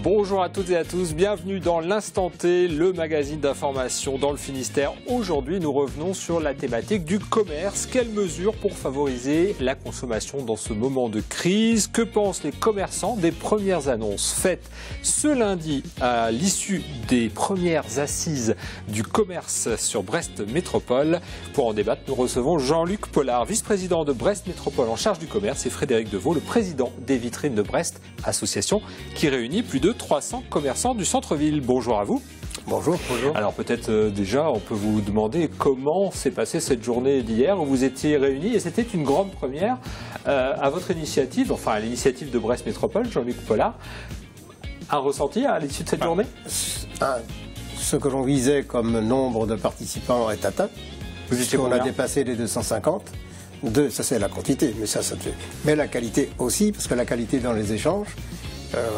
Bonjour à toutes et à tous, bienvenue dans l'Instant T, le magazine d'information dans le Finistère. Aujourd'hui, nous revenons sur la thématique du commerce. Quelles mesures pour favoriser la consommation dans ce moment de crise? Que pensent les commerçants des premières annonces faites ce lundi à l'issue des premières assises du commerce sur Brest Métropole? Pour en débattre, nous recevons Jean-Luc Pollard, vice-président de Brest Métropole en charge du commerce, et Frédéric Deveau, le président des Vitrines de Brest, association qui réunit plus de 300 commerçants du centre-ville. Bonjour à vous. Bonjour. Bonjour. Alors peut-être déjà, on peut vous demander comment s'est passée cette journée d'hier où vous étiez réunis, et c'était une grande première à votre initiative, enfin à l'initiative de Brest Métropole, Jean-Luc Pollard. Un ressenti à l'issue de cette journée? Ce que l'on visait comme nombre de participants est atteint. On a dépassé les 250. Ça c'est la quantité, mais ça fait. Mais la qualité aussi, parce que la qualité dans les échanges,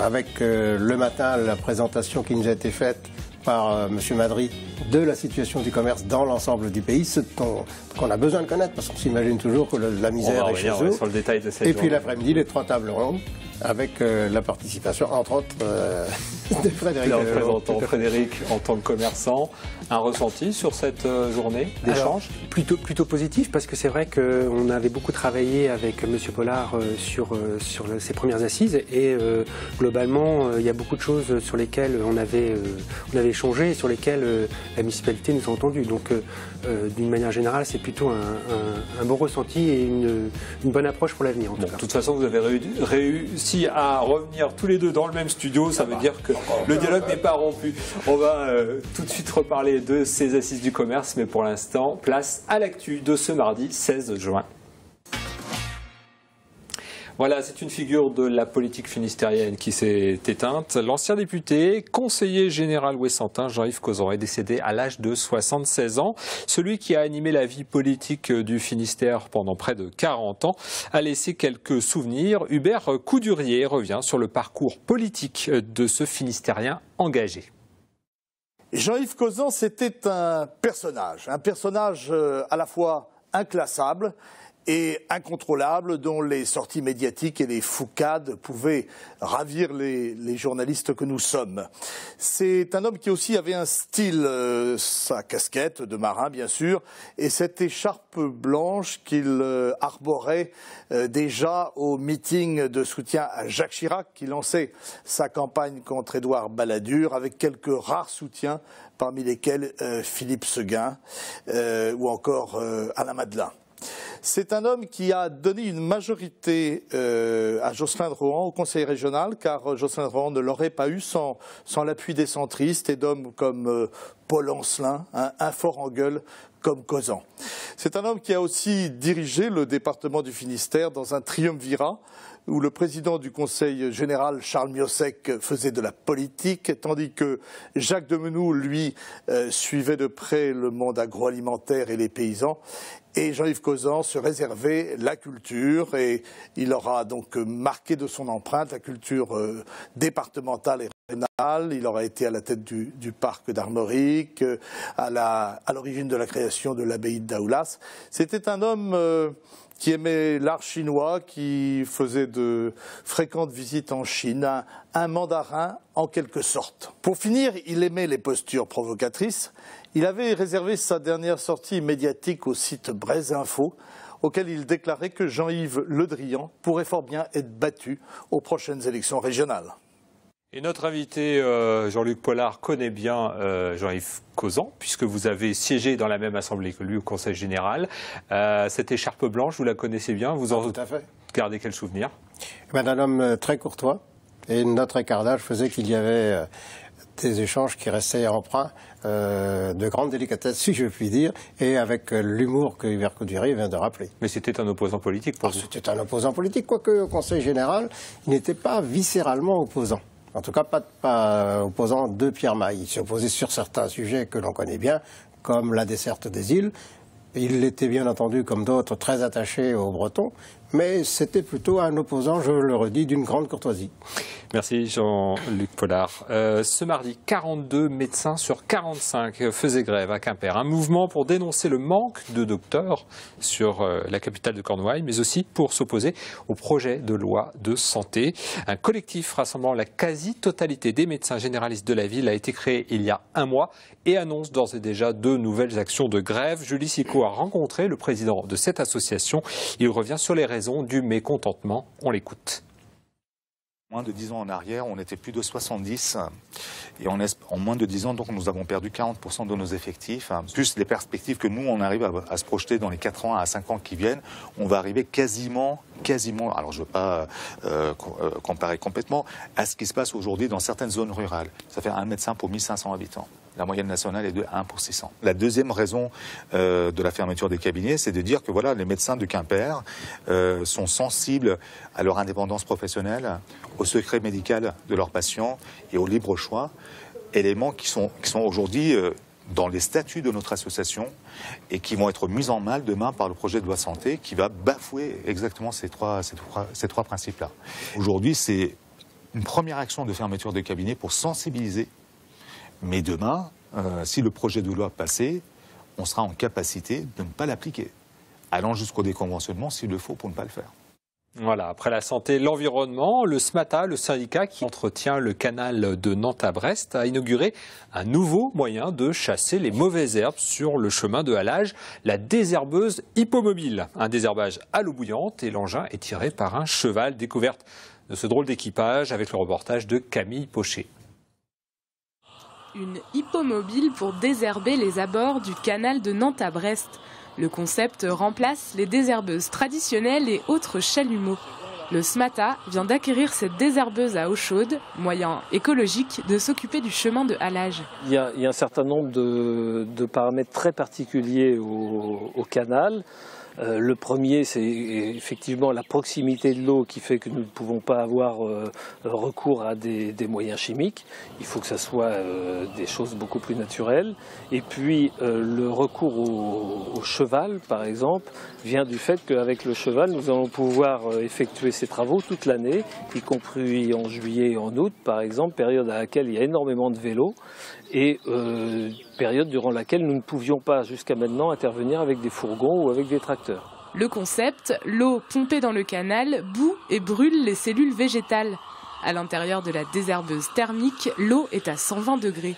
avec le matin la présentation qui nous a été faite par M. Madry de la situation du commerce dans l'ensemble du pays, ce qu'on a besoin de connaître, parce qu'on s'imagine toujours que la misère est chez eux. Sur le détail de cette Et puis l'après-midi, les 3 tables rondes, avec la participation, entre autres, de Frédéric. Le représentant Frédéric en tant que commerçant. Un ressenti sur cette journée d'échange? Plutôt positif, parce que c'est vrai qu'on avait beaucoup travaillé avec M. Pollard sur ces premières assises, et globalement, il y a beaucoup de choses sur lesquelles on avait échangé, et sur lesquelles la municipalité nous a entendus. Donc, d'une manière générale, c'est plutôt un bon ressenti et une bonne approche pour l'avenir. De toute façon, vous avez réussi à revenir tous les deux dans le même studio. Ça veut dire que le dialogue n'est pas rompu. On va tout de suite reparler de ces assises du commerce, mais pour l'instant, place à l'actu de ce mardi 16 juin. Voilà, c'est une figure de la politique finistérienne qui s'est éteinte. L'ancien député, conseiller général ouessantin, Jean-Yves Cauzan, est décédé à l'âge de 76 ans. Celui qui a animé la vie politique du Finistère pendant près de 40 ans a laissé quelques souvenirs. Hubert Coudurier revient sur le parcours politique de ce Finistérien engagé. Jean-Yves Cauzan, c'était un personnage à la fois inclassable et incontrôlable, dont les sorties médiatiques et les foucades pouvaient ravir les journalistes que nous sommes. C'est un homme qui aussi avait un style, sa casquette de marin bien sûr, et cette écharpe blanche qu'il arborait déjà au meeting de soutien à Jacques Chirac, qui lançait sa campagne contre Édouard Balladur, avec quelques rares soutiens, parmi lesquels Philippe Seguin ou encore Alain Madelin. C'est un homme qui a donné une majorité à Jocelyn de Rohan au conseil régional, car Jocelyn de Rohan ne l'aurait pas eu sans l'appui des centristes et d'hommes comme Paul Ancelin, un fort en gueule comme Cauzan. C'est un homme qui a aussi dirigé le département du Finistère dans un triumvirat où le président du conseil général, Charles Miossec, faisait de la politique, tandis que Jacques Demenoux, lui, suivait de près le monde agroalimentaire et les paysans. Et Jean-Yves Cauzan se réservait la culture, et il aura donc marqué de son empreinte la culture départementale et régionale. Il aura été à la tête du parc d'Armorique, à l'origine de la création de l'abbaye de Daoulas. C'était un homme qui aimait l'art chinois, qui faisait de fréquentes visites en Chine, un mandarin en quelque sorte. Pour finir, il aimait les postures provocatrices. Il avait réservé sa dernière sortie médiatique au site Brésinfo, auquel il déclarait que Jean-Yves Le Drian pourrait fort bien être battu aux prochaines élections régionales. Et notre invité, Jean-Luc Pollard, connaît bien Jean-Yves Cauzan, puisque vous avez siégé dans la même assemblée que lui au Conseil général. Cette écharpe blanche, vous la connaissez bien, vous en gardez quel souvenir? Un homme très courtois, et notre écart d'âge faisait qu'il y avait des échanges qui restaient empreints de grande délicatesse, si je puis dire, et avec l'humour que Hubert Coudurier vient de rappeler. Mais c'était un opposant politique pour vous? C'était un opposant politique, quoique au Conseil général, il n'était pas viscéralement opposant. En tout cas, pas opposant de Pierre Maille. Il s'est opposé sur certains sujets que l'on connaît bien, comme la desserte des îles. Il était bien entendu, comme d'autres, très attaché aux Bretons, mais c'était plutôt un opposant, je le redis, d'une grande courtoisie. Merci Jean-Luc Pollard. Ce mardi, 42 médecins sur 45 faisaient grève à Quimper. Un mouvement pour dénoncer le manque de docteurs sur la capitale de Cornouailles, mais aussi pour s'opposer au projet de loi de santé. Un collectif rassemblant la quasi-totalité des médecins généralistes de la ville a été créé il y a un mois et annonce d'ores et déjà de nouvelles actions de grève. Julie Sicot a rencontré le président de cette association. Il revient sur les raisons du mécontentement. On l'écoute. Moins de 10 ans en arrière, on était plus de 70 et en moins de 10 ans, donc, nous avons perdu 40% de nos effectifs. Plus les perspectives que nous, on arrive à se projeter dans les 4 ans à 5 ans qui viennent, on va arriver quasiment, alors je ne veux pas comparer complètement, à ce qui se passe aujourd'hui dans certaines zones rurales. Ça fait un médecin pour 1500 habitants. La moyenne nationale est de 1 pour 600. La deuxième raison de la fermeture des cabinets, c'est de dire que voilà, les médecins de Quimper sont sensibles à leur indépendance professionnelle, au secret médical de leurs patients et au libre choix, éléments qui sont aujourd'hui dans les statuts de notre association et qui vont être mis en mal demain par le projet de loi santé qui va bafouer exactement ces trois principes-là. Aujourd'hui, c'est une première action de fermeture de cabinet pour sensibiliser. Mais demain, si le projet de loi passait, on sera en capacité de ne pas l'appliquer, allant jusqu'au déconventionnement s'il le faut pour ne pas le faire. Voilà, après la santé, l'environnement, le SMATA, le syndicat qui entretient le canal de Nantes à Brest, a inauguré un nouveau moyen de chasser les mauvaises herbes sur le chemin de halage, la désherbeuse hippomobile. Un désherbage à l'eau bouillante et l'engin est tiré par un cheval. Découverte de ce drôle d'équipage avec le reportage de Camille Pochet. Une hippomobile pour désherber les abords du canal de Nantes à Brest. Le concept remplace les désherbeuses traditionnelles et autres chalumeaux. Le SMATA vient d'acquérir cette désherbeuse à eau chaude, moyen écologique de s'occuper du chemin de halage. Il y a un certain nombre de paramètres très particuliers au canal. Le premier, c'est effectivement la proximité de l'eau qui fait que nous ne pouvons pas avoir recours à des moyens chimiques. Il faut que ça soit des choses beaucoup plus naturelles. Et puis le recours au cheval, par exemple, vient du fait qu'avec le cheval, nous allons pouvoir effectuer ces travaux toute l'année, y compris en juillet et en août, par exemple, période à laquelle il y a énormément de vélos. Et période durant laquelle nous ne pouvions pas jusqu'à maintenant intervenir avec des fourgons ou avec des tracteurs. Le concept, l'eau pompée dans le canal bout et brûle les cellules végétales. À l'intérieur de la désherbeuse thermique, l'eau est à 120 degrés.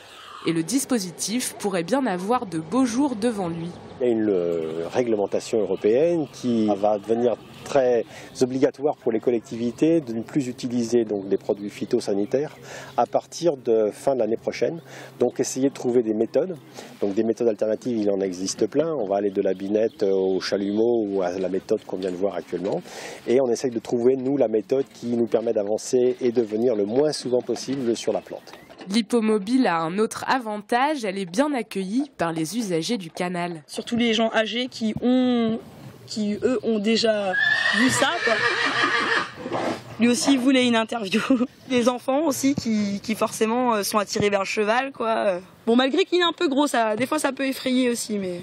Et le dispositif pourrait bien avoir de beaux jours devant lui. Il y a une réglementation européenne qui va devenir très obligatoire pour les collectivités de ne plus utiliser donc, des produits phytosanitaires à partir de fin de l'année prochaine. Donc essayer de trouver des méthodes. Donc des méthodes alternatives, il en existe plein. On va aller de la binette au chalumeau ou à la méthode qu'on vient de voir actuellement. Et on essaye de trouver, nous, la méthode qui nous permet d'avancer et de venir le moins souvent possible sur la plante. L'hippomobile a un autre avantage, elle est bien accueillie par les usagers du canal. Surtout les gens âgés qui eux ont déjà vu ça, quoi. Lui aussi voulait une interview. Les enfants aussi qui forcément sont attirés vers le cheval, quoi. Bon, malgré qu'il est un peu gros, des fois ça peut effrayer aussi, mais...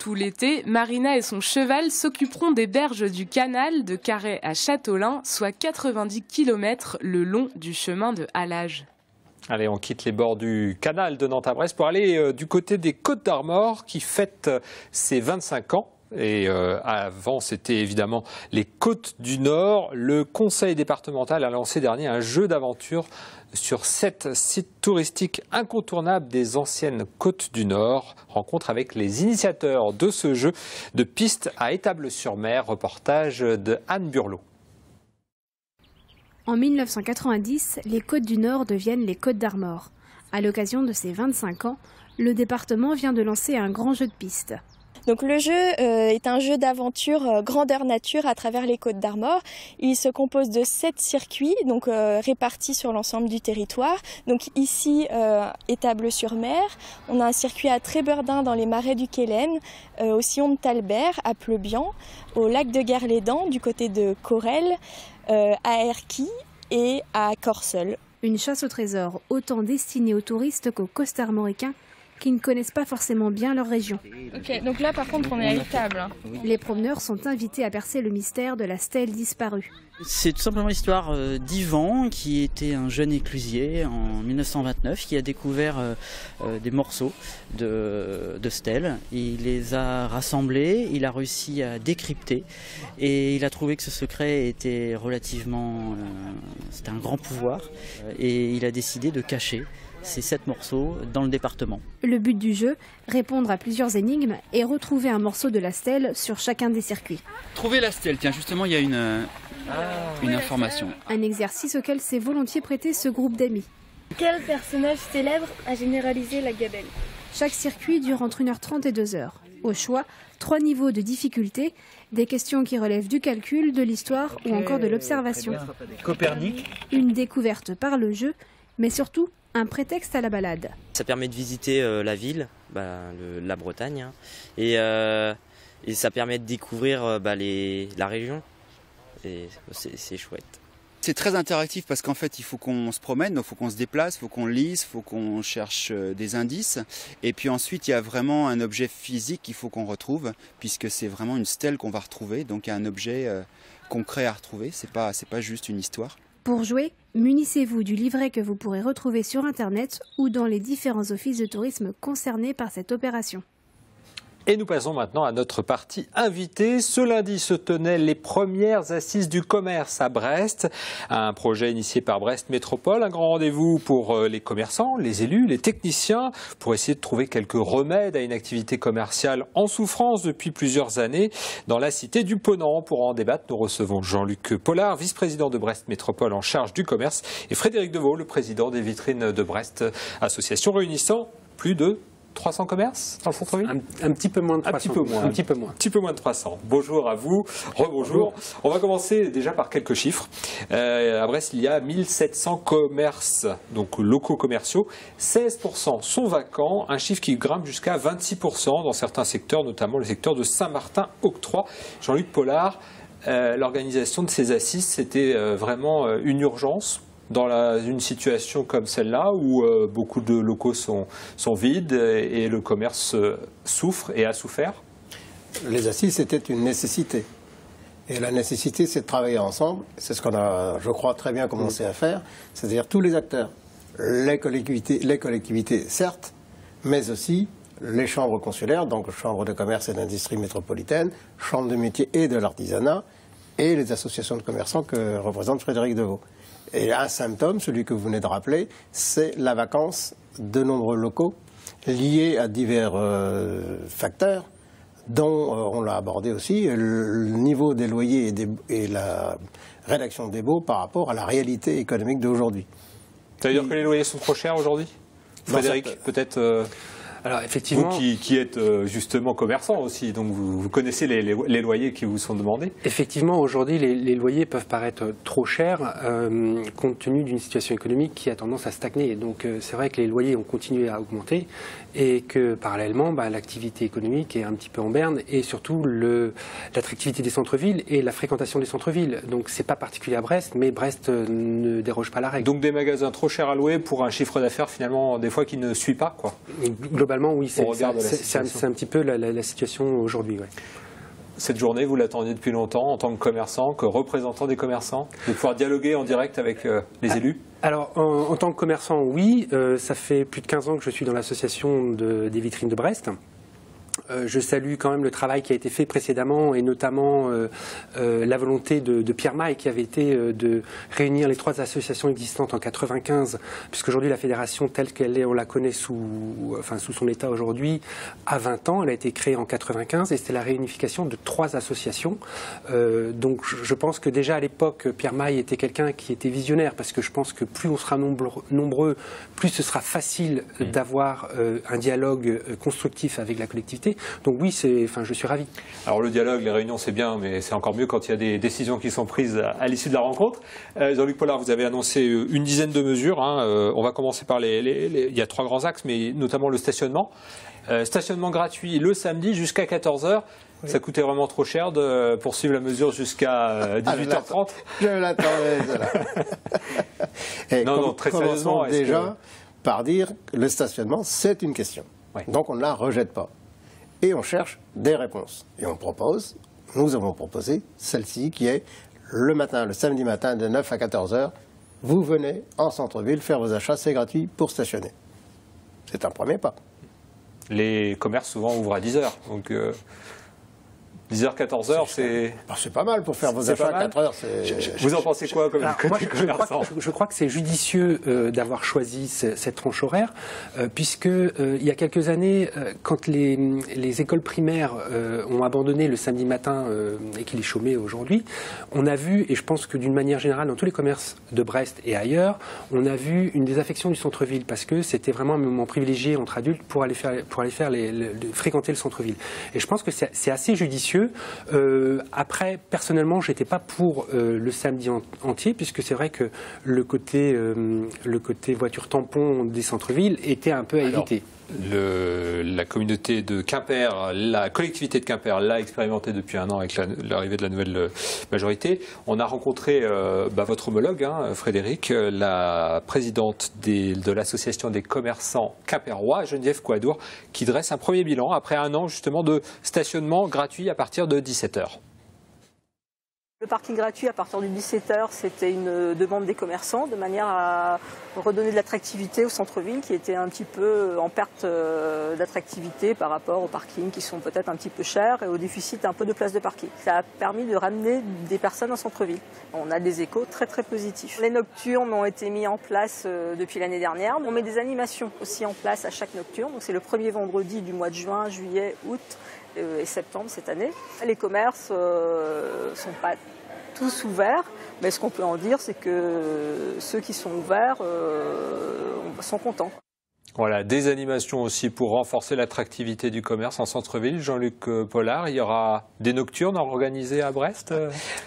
Tout l'été, Marina et son cheval s'occuperont des berges du canal de Carhaix à Châteaulin, soit 90 km le long du chemin de halage. Allez, on quitte les bords du canal de Nantes à Brest pour aller du côté des Côtes d'Armor qui fêtent ses 25 ans. Et avant, c'était évidemment les Côtes du Nord. Le conseil départemental a lancé dernier un jeu d'aventure sur 7 sites touristiques incontournables des anciennes Côtes du Nord. Rencontre avec les initiateurs de ce jeu de piste à Étable-sur-Mer. Reportage de Anne Burlot. En 1990, les Côtes du Nord deviennent les Côtes d'Armor. À l'occasion de ses 25 ans, le département vient de lancer un grand jeu de piste. Donc le jeu est un jeu d'aventure grandeur nature à travers les Côtes d'Armor. Il se compose de 7 circuits donc répartis sur l'ensemble du territoire. Donc ici, Étable-sur-Mer, on a un circuit à Trébeurdin dans les marais du Quélen, au sillon de Talbert, à Pleubian, au lac de Guerlédan du côté de Corel, à Erquy et à Corseul. Une chasse au trésor autant destinée aux touristes qu'aux costarmoricains qui ne connaissent pas forcément bien leur région. Ok, donc là par contre on est à l'étable. Les promeneurs sont invités à percer le mystère de la stèle disparue. C'est tout simplement l'histoire d'Yvan, qui était un jeune éclusier en 1929, qui a découvert des morceaux de stèles. Il les a rassemblés, il a réussi à décrypter et il a trouvé que ce secret était relativement... c'était un grand pouvoir et il a décidé de cacher ces 7 morceaux dans le département. Le but du jeu, répondre à plusieurs énigmes et retrouver un morceau de la stèle sur chacun des circuits. Trouver la stèle, tiens justement il y a une information. Un exercice auquel s'est volontiers prêté ce groupe d'amis. Quel personnage célèbre a généralisé la gabelle? Chaque circuit dure entre 1h30 et 2 heures. Au choix, 3 niveaux de difficulté, des questions qui relèvent du calcul, de l'histoire ou encore de l'observation. Copernic. Une découverte par le jeu, mais surtout un prétexte à la balade. Ça permet de visiter la ville, la Bretagne, hein, et ça permet de découvrir la région. Et c'est chouette. C'est très interactif parce qu'en fait il faut qu'on se promène, donc il faut qu'on se déplace, il faut qu'on lise, il faut qu'on cherche des indices. Et puis ensuite il y a vraiment un objet physique qu'il faut qu'on retrouve, puisque c'est vraiment une stèle qu'on va retrouver, donc il y a un objet concret à retrouver, c'est pas juste une histoire. Pour jouer, munissez-vous du livret que vous pourrez retrouver sur Internet ou dans les différents offices de tourisme concernés par cette opération. Et nous passons maintenant à notre partie invitée. Ce lundi se tenaient les premières assises du commerce à Brest, un projet initié par Brest Métropole, un grand rendez-vous pour les commerçants, les élus, les techniciens, pour essayer de trouver quelques remèdes à une activité commerciale en souffrance depuis plusieurs années dans la cité du Ponant. Pour en débattre, nous recevons Jean-Luc Pollard, vice-président de Brest Métropole en charge du commerce, et Frédéric Deveau, le président des vitrines de Brest, association réunissant plus de 300 commerces dans le centre-ville ? Un petit peu moins de 300. Un petit peu moins de 300. Bonjour à vous. Rebonjour. On va commencer déjà par quelques chiffres. À Brest, il y a 1700 commerces, donc locaux commerciaux. 16% sont vacants, un chiffre qui grimpe jusqu'à 26% dans certains secteurs, notamment le secteur de Saint-Martin-Octroi. Jean-Luc Pollard, l'organisation de ces assises, c'était vraiment une urgence dans une situation comme celle-là où beaucoup de locaux sont vides et le commerce souffre et a souffert? Les assises, c'était une nécessité. Et la nécessité, c'est de travailler ensemble. C'est ce qu'on a, je crois, très bien commencé à faire. C'est-à-dire tous les acteurs, les collectivités, certes, mais aussi les chambres consulaires, donc chambres de commerce et d'industrie métropolitaine, chambres de métiers et de l'artisanat, et les associations de commerçants que représente Frédéric Deveau. Et un symptôme, celui que vous venez de rappeler, c'est la vacance de nombreux locaux liés à divers facteurs, dont on l'a abordé aussi, le niveau des loyers et la rédaction des baux par rapport à la réalité économique d'aujourd'hui. Ça veut dire que les loyers sont trop chers aujourd'hui? Frédéric, peut-être Alors, effectivement, vous qui êtes justement commerçant aussi, donc vous connaissez les loyers qui vous sont demandés. Effectivement, aujourd'hui, les loyers peuvent paraître trop chers compte tenu d'une situation économique qui a tendance à stagner. Donc c'est vrai que les loyers ont continué à augmenter et que parallèlement, l'activité économique est un petit peu en berne et surtout l'attractivité des centres-villes et la fréquentation des centres-villes. Donc c'est pas particulier à Brest, mais Brest ne déroge pas à la règle. Donc des magasins trop chers à louer pour un chiffre d'affaires finalement des fois qui ne suit pas, quoi. Globalement, oui, c'est un petit peu la situation aujourd'hui. Ouais. Cette journée, vous l'attendiez depuis longtemps en tant que commerçant, que représentant des commerçants, de pouvoir dialoguer en direct avec les élus? Alors, en tant que commerçant, oui. Ça fait plus de 15 ans que je suis dans l'association des vitrines de Brest. Je salue quand même le travail qui a été fait précédemment et notamment la volonté de Pierre Maille qui avait été de réunir les 3 associations existantes en 95, puisqu'aujourd'hui la fédération telle qu'elle est, on la connaît sous son état aujourd'hui, a 20 ans. Elle a été créée en 95 et c'était la réunification de 3 associations. Donc je pense que déjà à l'époque, Pierre Maille était quelqu'un qui était visionnaire parce que je pense que plus on sera nombreux, plus ce sera facile d'avoir un dialogue constructif avec la collectivité. Donc oui, je suis ravi. Alors le dialogue, les réunions, c'est bien, mais c'est encore mieux quand il y a des décisions qui sont prises à l'issue de la rencontre. Jean-Luc Pollard, vous avez annoncé une dizaine de mesures. On va commencer par il y a 3 grands axes, mais notamment le stationnement. Stationnement gratuit le samedi jusqu'à 14h. Oui. Ça coûtait vraiment trop cher de poursuivre la mesure jusqu'à 18h30. Je l'attendais, cela. Non, très sérieusement. Déjà par dire que le stationnement, c'est une question. Ouais. Donc on ne la rejette pas. Et on cherche des réponses. Et nous avons proposé celle-ci qui est le matin, le samedi matin de 9 à 14 heures. Vous venez en centre-ville faire vos achats, c'est gratuit pour stationner. C'est un premier pas. Les commerces souvent ouvrent à 10 heures. Donc 10h, 14h, c'est pas mal pour faire vos achats à 4 heures. Vous en pensez quoi comme je crois que c'est judicieux d'avoir choisi cette tranche horaire, puisque il y a quelques années, quand les écoles primaires ont abandonné le samedi matin et qu'il est chômé aujourd'hui, on a vu, et je pense que d'une manière générale, dans tous les commerces de Brest et ailleurs, on a vu une désaffection du centre-ville, parce que c'était vraiment un moment privilégié entre adultes pour aller fréquenter le centre-ville. Et je pense que c'est assez judicieux. Après, personnellement, j'étais pas pour le samedi entier, puisque c'est vrai que le côté voiture tampon des centres-villes était un peu à éviter. La communauté de Quimper, la collectivité de Quimper l'a expérimenté depuis un an avec l'arrivée de la nouvelle majorité. On a rencontré votre homologue, Frédéric, la présidente de l'association des commerçants quimpérois, Geneviève Coadour, qui dresse un premier bilan après un an justement de stationnement gratuit à partir de 17h. Le parking gratuit à partir de 17h, c'était une demande des commerçants de manière à redonner de l'attractivité au centre-ville qui était un petit peu en perte d'attractivité par rapport aux parkings qui sont peut-être un petit peu chers et au déficit un peu de places de parking. Ça a permis de ramener des personnes au centre-ville. On a des échos très très positifs. Les nocturnes ont été mis en place depuis l'année dernière. On met des animations aussi en place à chaque nocturne. Donc c'est le premier vendredi du mois de juin, juillet, août et septembre cette année. Les commerces sont pas tous ouverts, mais ce qu'on peut en dire, c'est que ceux qui sont ouverts sont contents. Voilà, des animations aussi pour renforcer l'attractivité du commerce en centre-ville. Jean-Luc Pollard, il y aura des nocturnes organisées à Brest.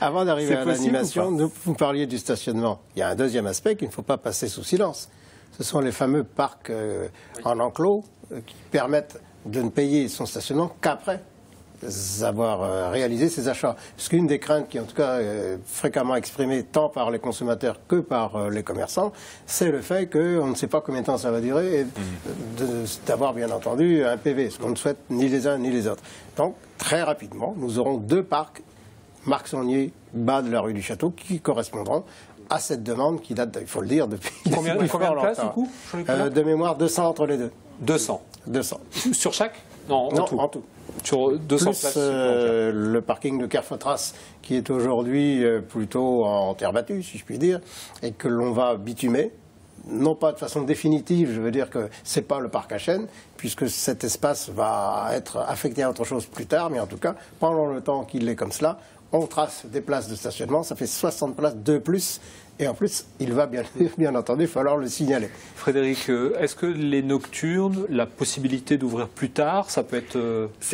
Avant d'arriver à l'animation, vous parliez du stationnement. Il y a un deuxième aspect qu'il ne faut pas passer sous silence. Ce sont les fameux parcs en enclos qui permettent de ne payer son stationnement qu'après avoir réalisé ses achats. Parce qu'une des craintes qui est en tout cas fréquemment exprimée tant par les consommateurs que par les commerçants, c'est le fait qu'on ne sait pas combien de temps ça va durer et d'avoir bien entendu un PV, ce qu'on ne souhaite ni les uns ni les autres. Donc très rapidement, nous aurons 2 parcs, Marc Saunier, bas de la rue du Château, qui correspondront à cette demande qui date, il faut le dire, depuis combien de places du coup de mémoire, 200 entre les deux. 200. Sur chaque? Non, en tout. Sur 200 plus, places le parking de Carfotras, qui est aujourd'hui plutôt en terre battue, si je puis dire, et que l'on va bitumer, non pas de façon définitive, je veux dire que ce n'est pas le parc à chêne, puisque cet espace va être affecté à autre chose plus tard, mais en tout cas, pendant le temps qu'il est comme cela, on trace des places de stationnement, ça fait 60 places de plus. Et en plus, il va bien entendu falloir le signaler. Frédéric, est-ce que les nocturnes, la possibilité d'ouvrir plus tard, ça peut être...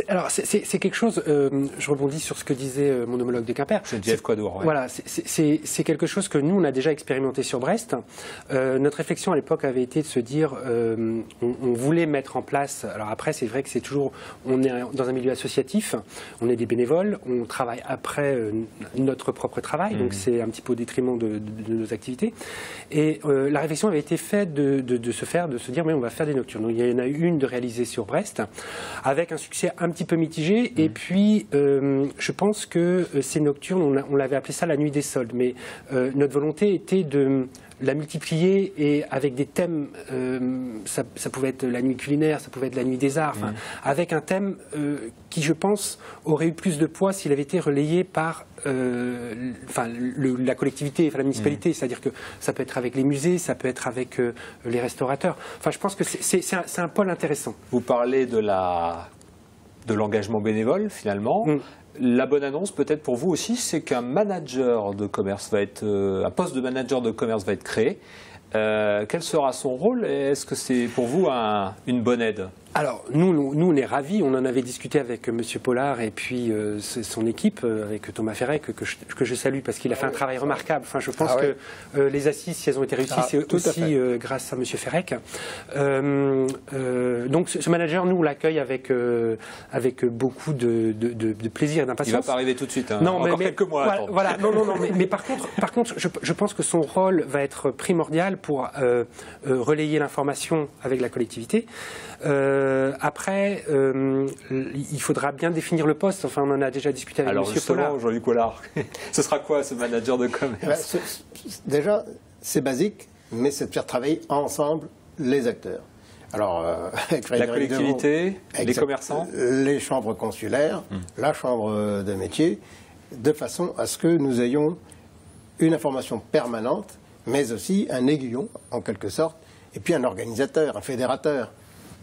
Alors, c'est quelque chose, je rebondis sur ce que disait mon homologue de Quimper. Geneviève Coadour, ouais. Voilà, c'est quelque chose que nous, on a déjà expérimenté sur Brest. Notre réflexion à l'époque avait été de se dire, on voulait mettre en place... Alors après, c'est vrai que c'est toujours... On est dans un milieu associatif, on est des bénévoles, on travaille après notre propre travail, donc c'est un petit peu au détriment de nos activités. Et la réflexion avait été faite de se dire, mais on va faire des nocturnes. Donc, il y en a eu une de réalisée sur Brest, avec un succès un petit peu mitigé. Et puis, je pense que ces nocturnes, on l'avait appelé ça la nuit des soldes. Mais notre volonté était de la multiplier et avec des thèmes, ça pouvait être la nuit culinaire, ça pouvait être la nuit des arts, avec un thème qui, je pense, aurait eu plus de poids s'il avait été relayé par la collectivité, la municipalité, c'est-à-dire que ça peut être avec les musées, ça peut être avec les restaurateurs. Enfin, je pense que c'est un pôle intéressant. Vous parlez de l'engagement bénévole, finalement. La bonne annonce, peut-être pour vous aussi, c'est qu'un manager de commerce un poste de manager de commerce va être créé. Quel sera son rôle? Est-ce que c'est pour vous une bonne aide? Alors, nous, on est ravis. On en avait discuté avec M. Pollard et puis son équipe, avec Thomas Ferret, que je salue parce qu'il a fait un travail remarquable. Enfin, je pense que les assises, si elles ont été réussies, c'est aussi grâce à M. Ferrec. Donc, ce manager, nous, on l'accueille avec beaucoup de plaisir et d'impatience. Il ne va pas arriver tout de suite. Non, encore quelques mois à attendre. Voilà, non. Mais par contre, je pense que son rôle va être primordial pour relayer l'information avec la collectivité. Après, il faudra bien définir le poste. Enfin, on en a déjà discuté avec M. Pollard. Jean-Luc Pollard, ce sera quoi ce manager de commerce? Déjà, c'est basique, mais c'est de faire travailler ensemble les acteurs. Alors, avec la collectivité, les commerçants, les chambres consulaires, la chambre de métier, de façon à ce que nous ayons une information permanente, mais aussi un aiguillon, en quelque sorte, et puis un organisateur, un fédérateur.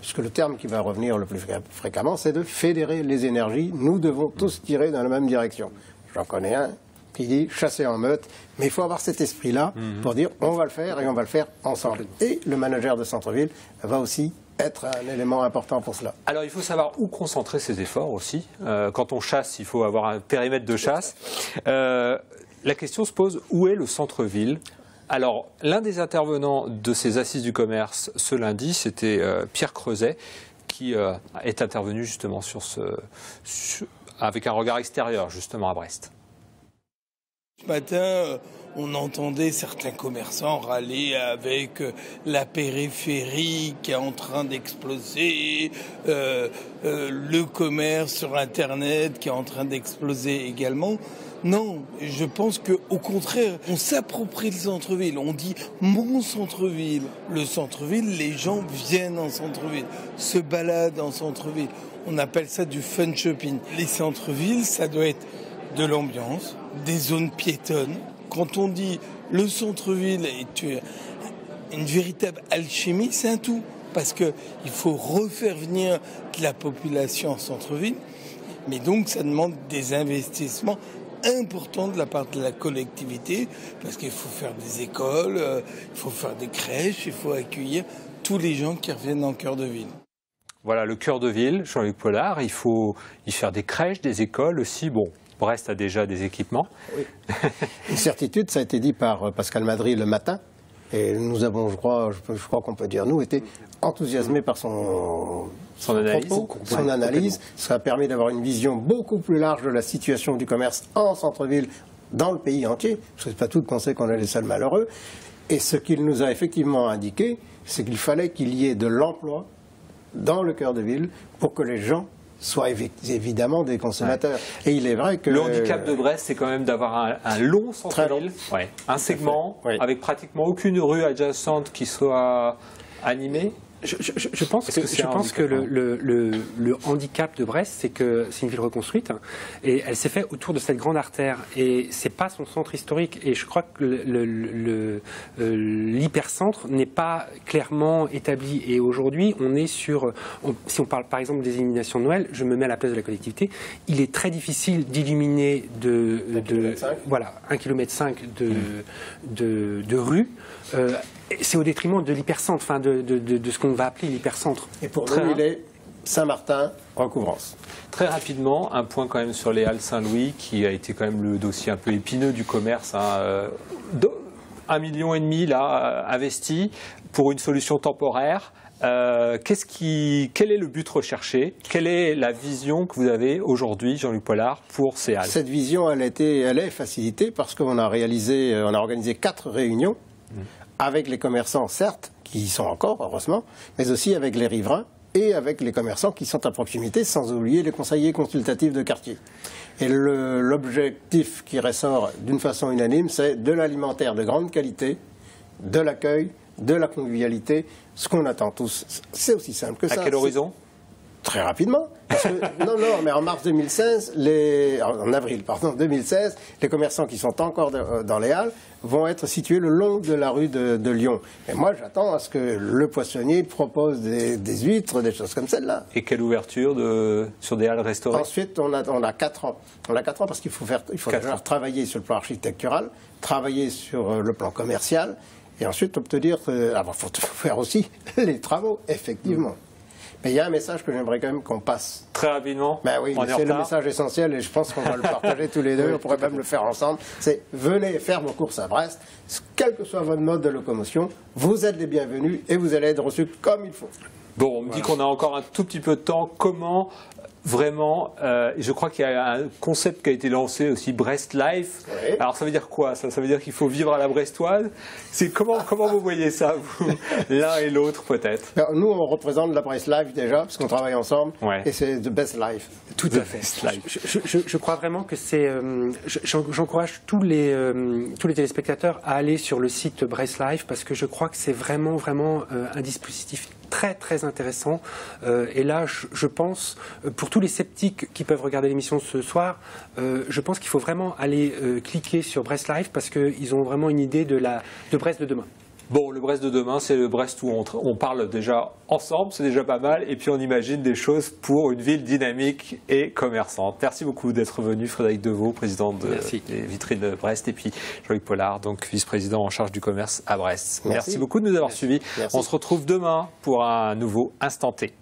Puisque le terme qui va revenir le plus fréquemment, c'est de fédérer les énergies. Nous devons tous tirer dans la même direction. J'en connais un qui dit chasser en meute, mais il faut avoir cet esprit-là pour dire on va le faire et on va le faire ensemble. Et le manager de centre-ville va aussi être un élément important pour cela. Alors il faut savoir où concentrer ses efforts aussi. Quand on chasse, il faut avoir un périmètre de chasse. La question se pose, où est le centre-ville? Alors, l'un des intervenants de ces assises du commerce ce lundi, c'était Pierre Creuset, qui est intervenu justement avec un regard extérieur, justement, à Brest. Ce matin, on entendait certains commerçants râler avec la périphérie qui est en train d'exploser, le commerce sur Internet qui est en train d'exploser également. Non, je pense qu'au contraire, on s'approprie le centre-ville. On dit mon centre-ville. Le centre-ville, les gens viennent en centre-ville, se baladent en centre-ville. On appelle ça du fun shopping. Les centres-villes, ça doit être de l'ambiance, des zones piétonnes. Quand on dit le centre-ville est une véritable alchimie, c'est un tout. Parce qu'il faut refaire venir de la population en centre-ville. Mais donc, ça demande des investissements importants de la part de la collectivité. Parce qu'il faut faire des écoles, il faut faire des crèches, il faut accueillir tous les gens qui reviennent en cœur de ville. Voilà, le cœur de ville, Jean-Luc Pollard, il faut y faire des crèches, des écoles aussi. Bon, Brest a déjà des équipements. Oui. Une certitude, ça a été dit par Pascal Madry le matin. Et nous avons, je crois qu'on peut dire, nous, été enthousiasmés par son analyse. Ça a permis d'avoir une vision beaucoup plus large de la situation du commerce en centre-ville, dans le pays entier. Parce que ce n'est pas tout qu'on sait qu'on est les seuls malheureux. Et ce qu'il nous a effectivement indiqué, c'est qu'il fallait qu'il y ait de l'emploi dans le cœur de ville pour que les gens soient évidemment des consommateurs. Ouais. Et il est vrai que... Le handicap de Brest, c'est quand même d'avoir un long centre-ville, un segment avec pratiquement aucune rue adjacente qui soit animée. Je pense que le handicap de Brest, c'est que c'est une ville reconstruite et elle s'est faite autour de cette grande artère et c'est pas son centre historique et je crois que l'hypercentre n'est pas clairement établi et aujourd'hui on est sur, si on parle par exemple des illuminations de Noël, je me mets à la place de la collectivité, il est très difficile d'illuminer voilà 1,5 km de rue. C'est au détriment de l'hypercentre, enfin de ce qu'on va appeler l'hypercentre. Et pour nous, il est Saint-Martin, recouvrance. Très rapidement, un point quand même sur les Halles Saint-Louis, qui a été quand même le dossier un peu épineux du commerce. 1,5 million là, investi pour une solution temporaire. Quel est le but recherché? Quelle est la vision que vous avez aujourd'hui, Jean-Luc Pollard, pour ces halles? Cette vision, elle est facilitée parce qu'on a organisé 4 réunions avec les commerçants, certes, qui y sont encore, heureusement, mais aussi avec les riverains et avec les commerçants qui sont à proximité, sans oublier les conseillers consultatifs de quartier. Et l'objectif qui ressort d'une façon unanime, c'est de l'alimentaire de grande qualité, de l'accueil, de la convivialité, ce qu'on attend tous. C'est aussi simple que ça. À quel horizon? Très rapidement. Parce que, non, mais en mars 2016, en avril 2016, les commerçants qui sont encore dans les halles vont être situés le long de la rue de Lyon. Et moi, j'attends à ce que le poissonnier propose des huîtres, des choses comme celle-là. Et quelle ouverture sur des halles restaurées? Ensuite, on a 4 ans. On a 4 ans parce qu'il faut déjà travailler sur le plan architectural, travailler sur le plan commercial, et ensuite obtenir... il faut faire aussi les travaux, effectivement. Mais il y a un message que j'aimerais quand même qu'on passe. Très rapidement. Ben oui, c'est le message essentiel et je pense qu'on va le partager tous les deux. On pourrait même le faire ensemble. C'est venez faire vos courses à Brest. Quel que soit votre mode de locomotion, vous êtes les bienvenus et vous allez être reçus comme il faut. Bon, on me dit qu'on a encore un tout petit peu de temps. Comment vraiment, je crois qu'il y a un concept qui a été lancé aussi, Brest Life. Oui. Alors ça veut dire quoi ça veut dire qu'il faut vivre à la brestoise. C'est comment vous voyez ça, vous, l'un et l'autre peut-être? Nous, on représente la Brest Life déjà, parce qu'on travaille ensemble, et c'est The Best Life. Tout à fait. Je crois vraiment que c'est... J'encourage tous les téléspectateurs à aller sur le site Brest Life, parce que je crois que c'est vraiment un dispositif très très intéressant. Et là, je pense, pour tous les sceptiques qui peuvent regarder l'émission ce soir, je pense qu'il faut vraiment aller cliquer sur Brest Life, parce qu'ils ont vraiment une idée de Brest de demain. Bon, le Brest de demain, c'est le Brest où on parle déjà ensemble, c'est déjà pas mal, et puis on imagine des choses pour une ville dynamique et commerçante. Merci beaucoup d'être venu, Frédéric Deveau, président des Vitrines de Brest, et puis Jean-Luc Pollard, donc vice-président en charge du commerce à Brest. Merci beaucoup de nous avoir suivis. On se retrouve demain pour un nouveau Instant T.